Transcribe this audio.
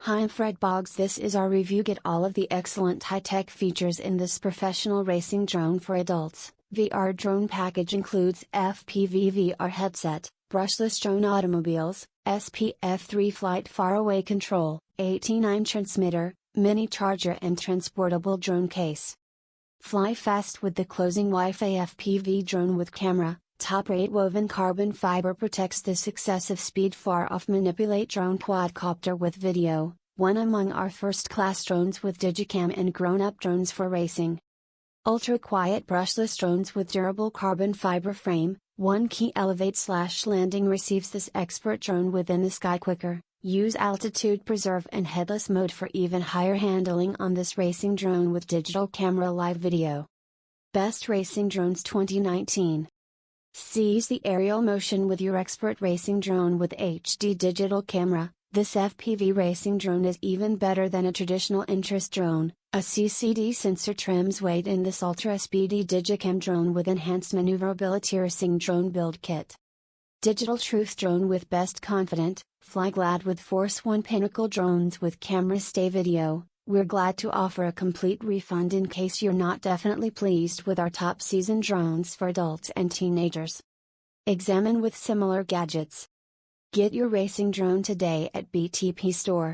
Hi, I'm Fred Boggs. This is our review. Get all of the excellent high-tech features in this professional racing drone for adults. VR drone package includes FPV VR headset, brushless drone automobiles, SPF3 flight faraway control, 89 transmitter, mini charger and transportable drone case. Fly fast with the closing Wi-Fi FPV drone with camera. Top rate woven carbon fiber protects this excessive speed far off. Manipulate drone quadcopter with video, one among our first class drones with digicam and grown-up drones for racing. Ultra quiet brushless drones with durable carbon fiber frame, one key elevate/landing receives this expert drone within the sky quicker. Use altitude preserve and headless mode for even higher handling on this racing drone with digital camera live video. Best Racing Drones 2019. Seize the aerial motion with your expert racing drone with HD digital camera. This FPV racing drone is even better than a traditional interest drone. A CCD sensor trims weight in this ultra speedy digicam drone with enhanced maneuverability. Racing drone build kit. Digital truth drone with best confident, fly glad with Force 1 Pinnacle drones with camera stay video. We're glad to offer a complete refund in case you're not definitely pleased with our top season drones for adults and teenagers. Examine with similar gadgets. Get your racing drone today at BTP Store.